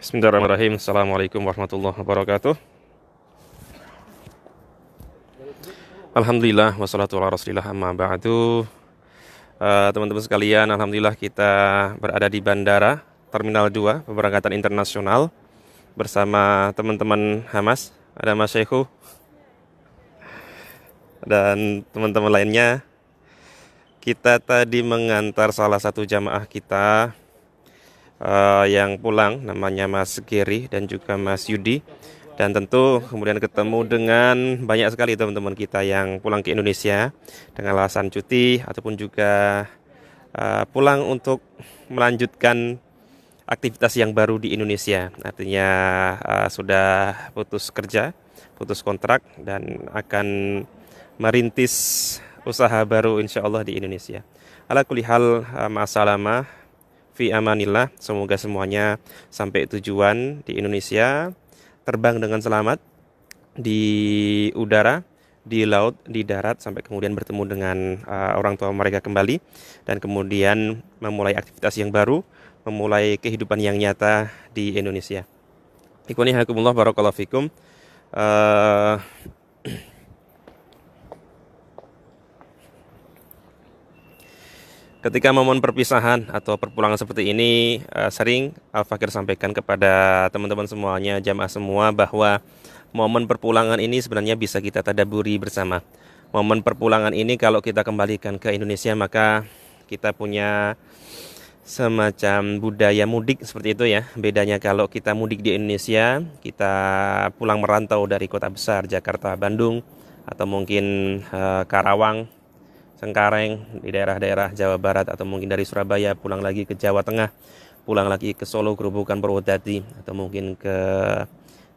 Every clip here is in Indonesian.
Bismillahirrahmanirrahim. Assalamualaikum warahmatullahi wabarakatuh. Alhamdulillah wassalatu ala rasulillah amma ba'du. Teman-teman sekalian, alhamdulillah kita berada di Bandara Terminal 2 Pemberangkatan Internasional bersama teman-teman Hamas, ada Mas Syekhu dan teman-teman lainnya. Kita tadi mengantar salah satu jamaah kita yang pulang, namanya Mas Geri dan juga Mas Yudi, dan tentu kemudian ketemu dengan banyak sekali teman-teman kita yang pulang ke Indonesia dengan alasan cuti ataupun juga pulang untuk melanjutkan aktivitas yang baru di Indonesia. Artinya sudah putus kerja, putus kontrak, dan akan merintis usaha baru insya Allah di Indonesia. Ala kulli hal, ma'asalamah fi amanillah, semoga semuanya sampai tujuan di Indonesia, terbang dengan selamat di udara, di laut, di darat, sampai kemudian bertemu dengan orang tua mereka kembali, dan kemudian memulai aktivitas yang baru, memulai kehidupan yang nyata di Indonesia. Ikhwani hakumullah, barakallahu fikum. Ketika momen perpisahan atau perpulangan seperti ini, sering Al-Fakir sampaikan kepada teman-teman semuanya, jamaah semua, bahwa momen perpulangan ini sebenarnya bisa kita tadaburi bersama. Momen perpulangan ini kalau kita kembalikan ke Indonesia, maka kita punya semacam budaya mudik seperti itu ya. Bedanya kalau kita mudik di Indonesia, kita pulang merantau dari kota besar, Jakarta, Bandung, atau mungkin Karawang, Cengkareng, di daerah-daerah Jawa Barat, atau mungkin dari Surabaya pulang lagi ke Jawa Tengah, pulang lagi ke Solo, Grobogan, Purwodadi, atau mungkin ke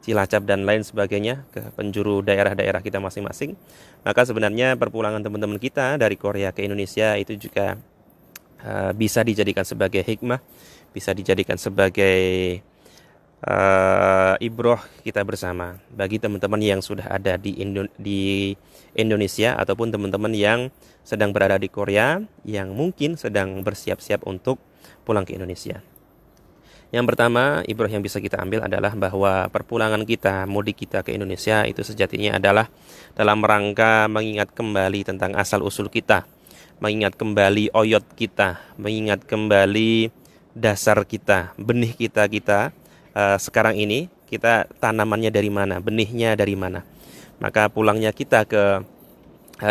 Cilacap dan lain sebagainya, ke penjuru daerah-daerah kita masing-masing. Maka sebenarnya perpulangan teman-teman kita dari Korea ke Indonesia itu juga bisa dijadikan sebagai hikmah, bisa dijadikan sebagai ibroh kita bersama bagi teman-teman yang sudah ada di Indonesia ataupun teman-teman yang sedang berada di Korea yang mungkin sedang bersiap-siap untuk pulang ke Indonesia. Yang pertama, ibroh yang bisa kita ambil adalah bahwa perpulangan kita, mudik kita ke Indonesia itu sejatinya adalah dalam rangka mengingat kembali tentang asal-usul kita, mengingat kembali oyot kita, mengingat kembali dasar kita, benih kita sekarang ini, kita tanamannya dari mana, benihnya dari mana. Maka pulangnya kita ke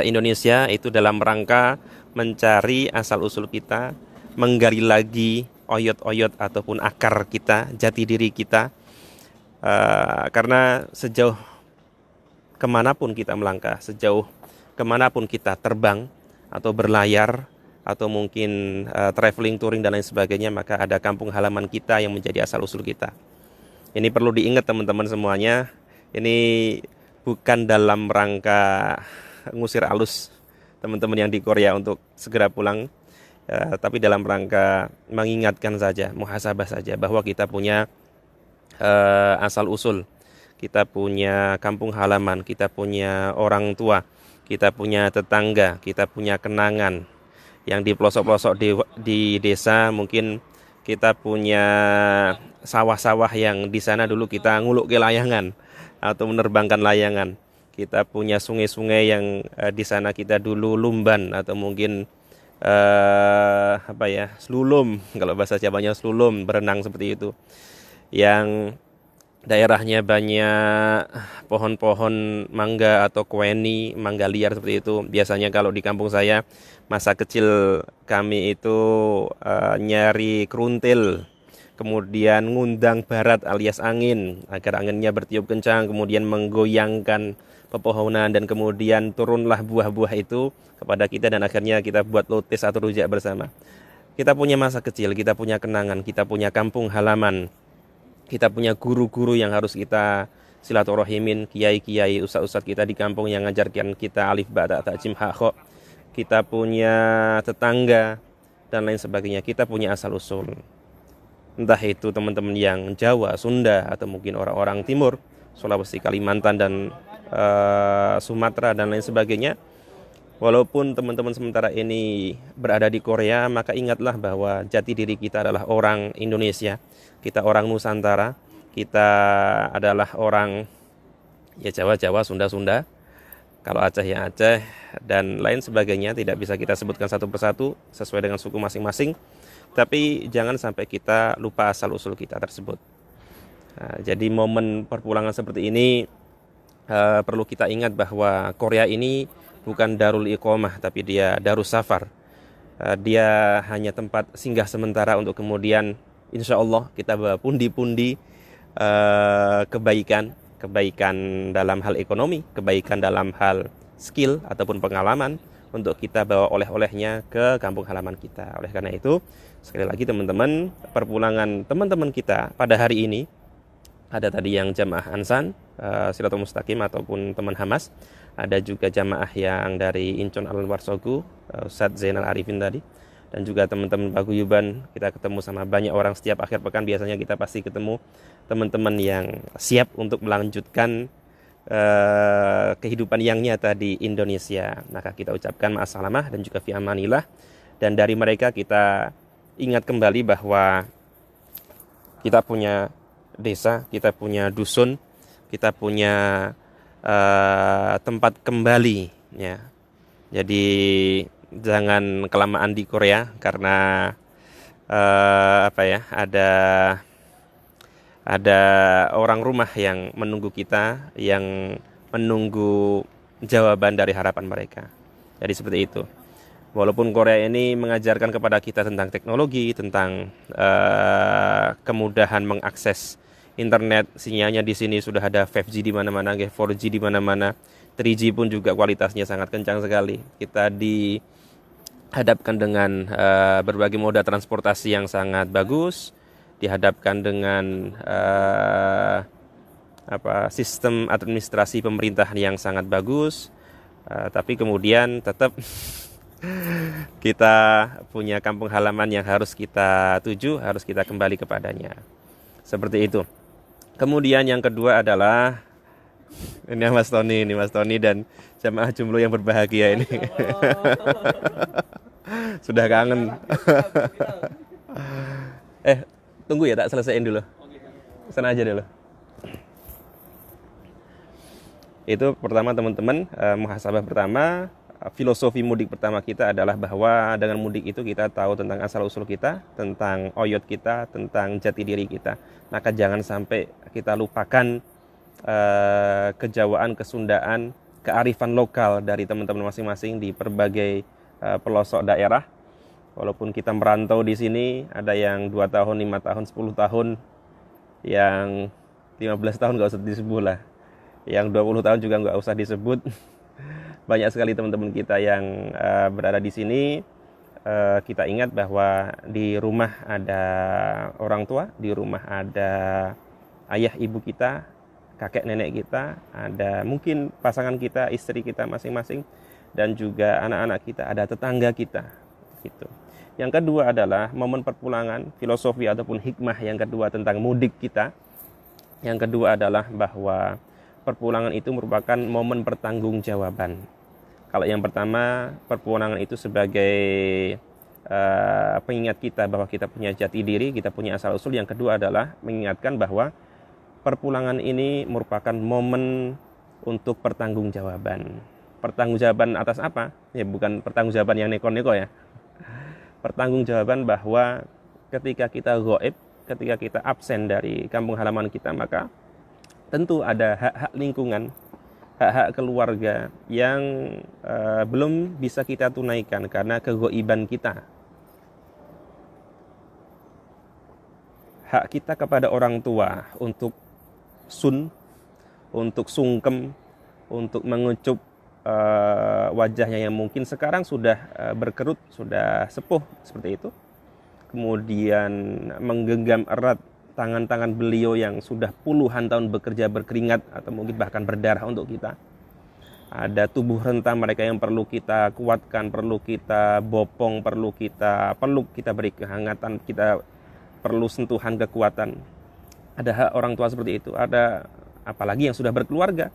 Indonesia itu dalam rangka mencari asal-usul kita, menggali lagi oyot-oyot ataupun akar kita, jati diri kita. Karena sejauh kemanapun kita melangkah, sejauh kemanapun kita terbang atau berlayar, atau mungkin traveling, touring, dan lain sebagainya, maka ada kampung halaman kita yang menjadi asal-usul kita. Ini perlu diingat teman-teman semuanya. Ini bukan dalam rangka ngusir alus teman-teman yang di Korea untuk segera pulang, tapi dalam rangka mengingatkan saja, muhasabah saja, bahwa kita punya asal-usul, kita punya kampung halaman, kita punya orang tua, kita punya tetangga, kita punya kenangan yang di pelosok-pelosok di desa. Mungkin kita punya sawah-sawah yang di sana dulu kita nguluk ke layangan atau menerbangkan layangan. Kita punya sungai-sungai yang di sana kita dulu lumban, atau mungkin slulum, kalau bahasa Jawanya slulum, berenang seperti itu. Yang daerahnya banyak pohon-pohon mangga atau kueni, mangga liar seperti itu. Biasanya kalau di kampung saya, masa kecil kami itu nyari keruntil, kemudian ngundang barat alias angin agar anginnya bertiup kencang, kemudian menggoyangkan pepohonan, dan kemudian turunlah buah-buah itu kepada kita, dan akhirnya kita buat lotis atau rujak bersama. Kita punya masa kecil, kita punya kenangan, kita punya kampung halaman, kita punya guru-guru yang harus kita silaturahmiin, kiai-kiai, ustaz-ustaz kita di kampung yang ngajarkan kita alif ba ta jim ha kha. Kita punya tetangga dan lain sebagainya. Kita punya asal-usul. Entah itu teman-teman yang Jawa, Sunda, atau mungkin orang-orang Timur, Sulawesi, Kalimantan, dan Sumatera, dan lain sebagainya. Walaupun teman-teman sementara ini berada di Korea, maka ingatlah bahwa jati diri kita adalah orang Indonesia. Kita orang Nusantara. kita adalah orang ya Jawa, Sunda, kalau Aceh ya Aceh, dan lain sebagainya, tidak bisa kita sebutkan satu persatu sesuai dengan suku masing-masing. Tapi jangan sampai kita lupa asal-usul kita tersebut. Nah, jadi momen perpulangan seperti ini perlu kita ingat bahwa Korea ini bukan Darul Iqamah, tapi dia Darus Safar. Dia hanya tempat singgah sementara untuk kemudian insya Allah kita bawa pundi-pundi kebaikan dalam hal ekonomi, kebaikan dalam hal skill ataupun pengalaman untuk kita bawa oleh-olehnya ke kampung halaman kita. Oleh karena itu, sekali lagi teman-teman, perpulangan teman-teman kita pada hari ini, ada tadi yang jamaah Ansan, Siratul Mustaqim ataupun teman Hamas, ada juga jamaah yang dari Incheon Al-Warsogu, Ustadz Zainal Arifin tadi, dan juga teman-teman paguyuban. Kita ketemu sama banyak orang setiap akhir pekan, biasanya kita pasti ketemu teman-teman yang siap untuk melanjutkan kehidupan yang nyata di Indonesia. Maka kita ucapkan ma'assalamah dan juga fi amanillah. Dan dari mereka kita ingat kembali bahwa kita punya desa, kita punya dusun, kita punya tempat kembali ya. Jadi jangan kelamaan di Korea karena ada orang rumah yang menunggu kita, yang menunggu jawaban dari harapan mereka. Jadi seperti itu. Walaupun Korea ini mengajarkan kepada kita tentang teknologi, tentang kemudahan mengakses internet, sinyalnya di sini sudah ada 5G di mana-mana, 4G di mana-mana, 3G pun juga kualitasnya sangat kencang sekali. Kita dihadapkan dengan berbagai moda transportasi yang sangat bagus, dihadapkan dengan sistem administrasi pemerintahan yang sangat bagus, tapi kemudian tetap kita punya kampung halaman yang harus kita tuju, harus kita kembali kepadanya. Seperti itu. Kemudian yang kedua adalah ini Mas Tony dan jamaah jumlo yang berbahagia ini. Sudah kangen. Tunggu ya, tak selesaiin dulu. Sana aja dulu. Itu pertama teman-teman, muhasabah pertama, filosofi mudik pertama kita adalah bahwa dengan mudik itu kita tahu tentang asal-usul kita, tentang oyot kita, tentang jati diri kita. Maka jangan sampai kita lupakan kejawaan, kesundaan, kearifan lokal dari teman-teman masing-masing di berbagai pelosok daerah. Walaupun kita merantau di sini, ada yang 2 tahun, 5 tahun, 10 tahun, yang 15 tahun nggak usah disebut lah, yang 20 tahun juga nggak usah disebut. Banyak sekali teman-teman kita yang berada di sini. Kita ingat bahwa di rumah ada orang tua, di rumah ada ayah ibu kita, kakek nenek kita, ada mungkin pasangan kita, istri kita masing-masing, dan juga anak-anak kita, ada tetangga kita gitu. Yang kedua adalah momen perpulangan, filosofi ataupun hikmah yang kedua tentang mudik kita. Yang kedua adalah bahwa perpulangan itu merupakan momen pertanggungjawaban. Kalau yang pertama, perpulangan itu sebagai pengingat kita bahwa kita punya jati diri, kita punya asal-usul. Yang kedua adalah mengingatkan bahwa perpulangan ini merupakan momen untuk pertanggungjawaban. Pertanggungjawaban atas apa? Ya bukan pertanggungjawaban yang neko-neko ya. Pertanggungjawaban bahwa ketika kita ghaib, ketika kita absen dari kampung halaman kita, maka tentu ada hak-hak lingkungan, hak-hak keluarga yang belum bisa kita tunaikan karena keghaiban kita. Hak kita kepada orang tua untuk untuk sungkem, untuk mengucup wajahnya yang mungkin sekarang sudah berkerut, sudah sepuh seperti itu. Kemudian menggenggam erat tangan-tangan beliau yang sudah puluhan tahun bekerja berkeringat atau mungkin bahkan berdarah untuk kita. Ada tubuh renta mereka yang perlu kita kuatkan, perlu kita bopong, perlu kita beri kehangatan, kita perlu sentuhan kekuatan. Ada hak orang tua seperti itu. Ada apalagi yang sudah berkeluarga.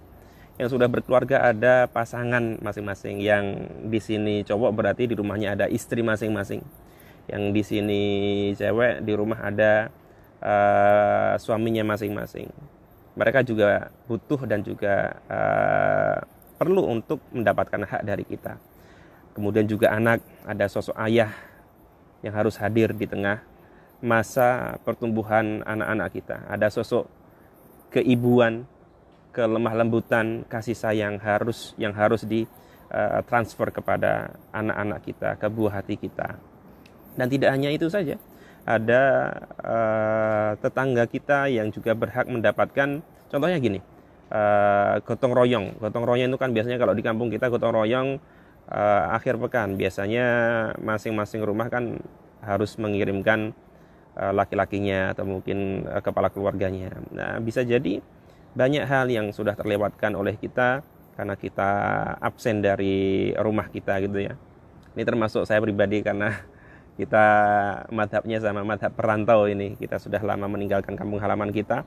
Yang sudah berkeluarga ada pasangan masing-masing. Yang di sini cowok berarti di rumahnya ada istri masing-masing. Yang di sini cewek di rumah ada suaminya masing-masing. Mereka juga butuh dan juga perlu untuk mendapatkan hak dari kita. Kemudian juga anak, ada sosok ayah yang harus hadir di tengah masa pertumbuhan anak-anak kita. Ada sosok keibuan, kelemah lembutan, kasih sayang yang harus ditransfer kepada anak-anak kita, ke buah hati kita. Dan tidak hanya itu saja, ada tetangga kita yang juga berhak mendapatkan, contohnya gini, gotong royong. Gotong royong itu kan biasanya kalau di kampung kita gotong royong akhir pekan. Biasanya masing-masing rumah kan harus mengirimkan laki-lakinya atau mungkin kepala keluarganya. Nah, bisa jadi banyak hal yang sudah terlewatkan oleh kita karena kita absen dari rumah kita gitu ya. Ini termasuk saya pribadi karena kita madhabnya sama madhab perantau ini. Kita sudah lama meninggalkan kampung halaman kita.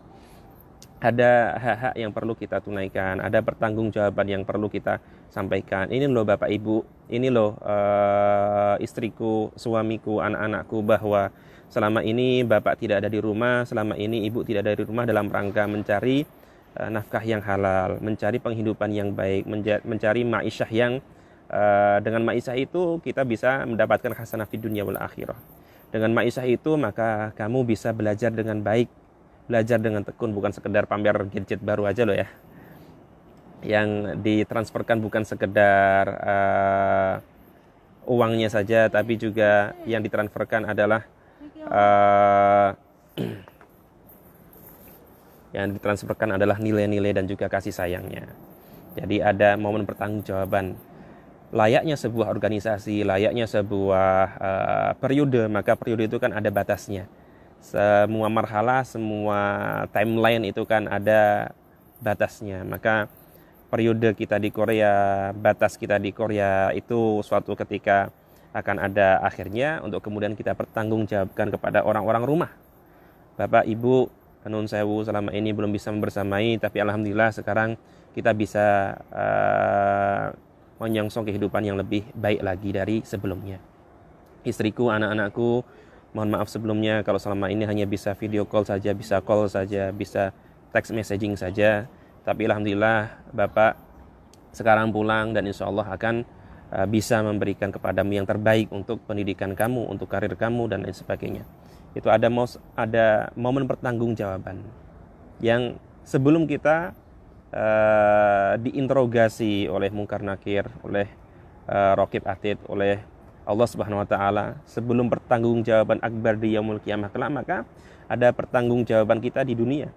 Ada hak-hak yang perlu kita tunaikan, ada pertanggungjawaban yang perlu kita sampaikan. Ini loh Bapak Ibu, ini loh istriku, suamiku, anak-anakku, bahwa selama ini Bapak tidak ada di rumah, selama ini Ibu tidak ada di rumah dalam rangka mencari nafkah yang halal, mencari penghidupan yang baik, mencari ma'isyah yang dengan ma'isyah itu kita bisa mendapatkan hasanah fid dunya wal akhirah. Dengan ma'isyah itu maka kamu bisa belajar dengan baik, belajar dengan tekun, bukan sekedar pamer gadget baru aja loh ya. Yang ditransferkan bukan sekedar uangnya saja, tapi juga yang ditransferkan adalah nilai-nilai dan juga kasih sayangnya. Jadi ada momen pertanggungjawaban. Layaknya sebuah organisasi, layaknya sebuah periode, maka periode itu kan ada batasnya. Semua marhalah, semua timeline itu kan ada batasnya. Maka periode kita di Korea, batas kita di Korea itu suatu ketika akan ada akhirnya, untuk kemudian kita pertanggungjawabkan kepada orang-orang rumah. Bapak, Ibu, nun sewu, selama ini belum bisa membersamai, tapi alhamdulillah sekarang kita bisa menyongsong kehidupan yang lebih baik lagi dari sebelumnya. Istriku, anak-anakku, mohon maaf sebelumnya kalau selama ini hanya bisa video call saja, bisa call saja, bisa text messaging saja. Tapi alhamdulillah Bapak sekarang pulang dan insya Allah akan bisa memberikan kepadamu yang terbaik untuk pendidikan kamu, untuk karir kamu dan lain sebagainya. Itu ada momen pertanggungjawaban yang sebelum kita diinterogasi oleh Munkar Nakir, oleh Raqib Atid, oleh Allah Subhanahu wa taala, sebelum pertanggungjawaban akbar di yaumul qiyamah kelak, maka ada pertanggungjawaban kita di dunia.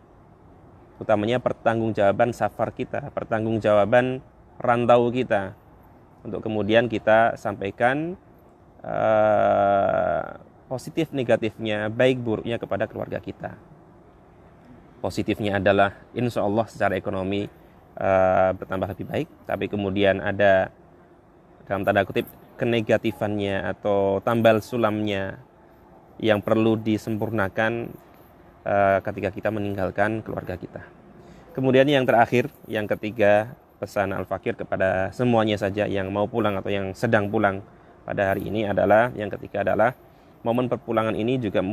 Utamanya pertanggungjawaban safar kita, pertanggungjawaban rantau kita, untuk kemudian kita sampaikan positif negatifnya, baik buruknya kepada keluarga kita. Positifnya adalah insya Allah secara ekonomi bertambah lebih baik, tapi kemudian ada dalam tanda kutip kenegatifannya atau tambal sulamnya yang perlu disempurnakan ketika kita meninggalkan keluarga kita. Kemudian yang terakhir, yang ketiga, pesan Al-Fakir kepada semuanya saja yang mau pulang atau yang sedang pulang pada hari ini adalah, yang ketiga adalah momen perpulangan ini juga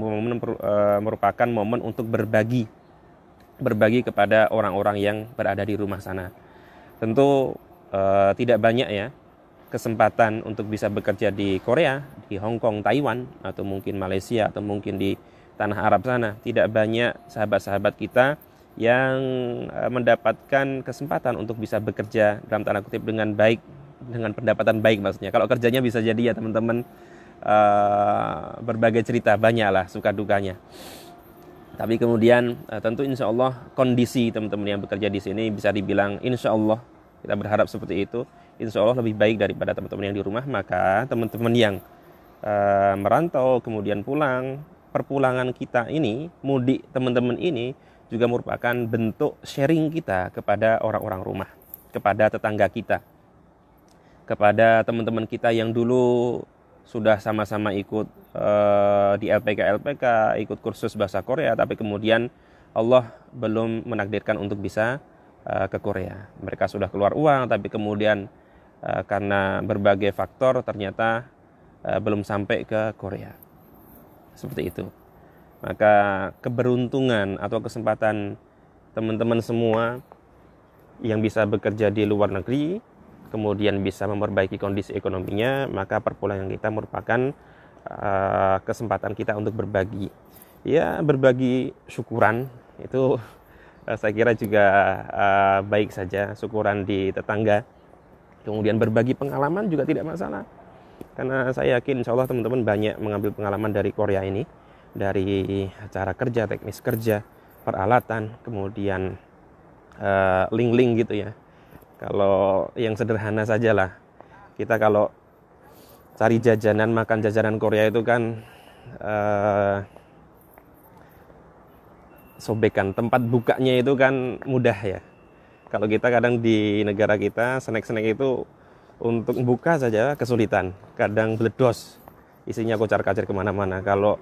merupakan momen untuk berbagi kepada orang-orang yang berada di rumah sana. Tentu tidak banyak ya kesempatan untuk bisa bekerja di Korea, di Hong Kong, Taiwan, atau mungkin Malaysia, atau mungkin di tanah Arab sana. Tidak banyak sahabat-sahabat kita yang mendapatkan kesempatan untuk bisa bekerja dalam tanda kutip dengan baik, dengan pendapatan baik maksudnya. Kalau kerjanya bisa jadi ya teman-teman berbagai cerita, banyaklah suka dukanya. Tapi kemudian tentu insya Allah kondisi teman-teman yang bekerja di sini bisa dibilang insya Allah, kita berharap seperti itu, insya Allah lebih baik daripada teman-teman yang di rumah. Maka teman-teman yang merantau kemudian pulang, perpulangan kita ini, mudik teman-teman ini juga merupakan bentuk sharing kita kepada orang-orang rumah, kepada tetangga kita, kepada teman-teman kita yang dulu sudah sama-sama ikut di LPK, ikut kursus bahasa Korea, tapi kemudian Allah belum menakdirkan untuk bisa ke Korea. Mereka sudah keluar uang, tapi kemudian karena berbagai faktor ternyata belum sampai ke Korea. Seperti itu. Maka keberuntungan atau kesempatan teman-teman semua yang bisa bekerja di luar negeri, kemudian bisa memperbaiki kondisi ekonominya, maka perpulangan kita merupakan kesempatan kita untuk berbagi. Ya, berbagi syukuran itu saya kira juga baik saja, syukuran di tetangga. Kemudian berbagi pengalaman juga tidak masalah. Karena saya yakin insya Allah teman-teman banyak mengambil pengalaman dari Korea ini, dari cara kerja, teknis kerja, peralatan, kemudian link-link gitu ya. Kalau yang sederhana sajalah, kita kalau cari jajanan, makan jajanan Korea itu kan sobekan, tempat bukanya itu kan mudah ya. Kalau kita kadang di negara kita, snack-snack itu untuk buka saja kesulitan, kadang bledos, isinya kocar-kacir kemana-mana. Kalau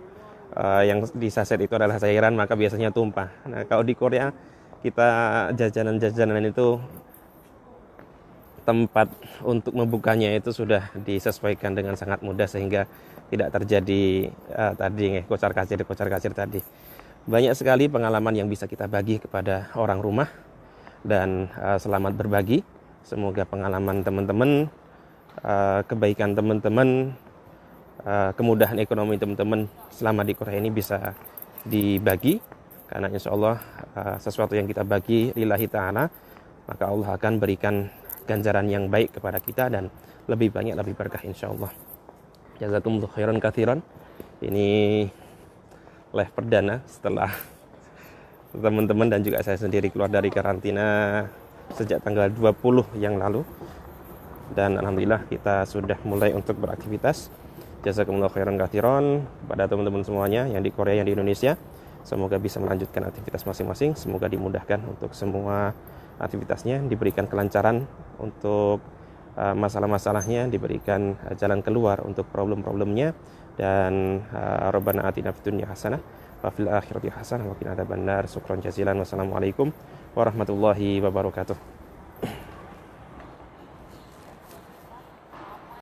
yang di saset itu adalah cairan, maka biasanya tumpah. Nah, kalau di Korea kita jajanan-jajanan itu tempat untuk membukanya itu sudah disesuaikan dengan sangat mudah sehingga tidak terjadi tadi kocar-kacir tadi. Banyak sekali pengalaman yang bisa kita bagi kepada orang rumah dan selamat berbagi. Semoga pengalaman teman-teman, kebaikan teman-teman, kemudahan ekonomi teman-teman selama di Korea ini bisa dibagi, karena insya Allah sesuatu yang kita bagi lillahi ta'ala, maka Allah akan berikan ganjaran yang baik kepada kita dan lebih banyak, lebih berkah insya Allah. Jazakumullah khairan katsiran. Ini live perdana setelah teman-teman dan juga saya sendiri keluar dari karantina sejak tanggal 20 yang lalu, dan alhamdulillah kita sudah mulai untuk beraktivitas. Jazakumullah khairan katsiran pada teman-teman semuanya yang di Korea, yang di Indonesia. Semoga bisa melanjutkan aktivitas masing-masing, semoga dimudahkan untuk semua aktivitasnya, diberikan kelancaran untuk masalah-masalahnya, diberikan jalan keluar untuk problem-problemnya, dan Rabbana atina fid dunya hasanah wa fil akhirati hasanah wa qina adzabannar. Syukran jazilan. Wassalamualaikum warahmatullahi wabarakatuh.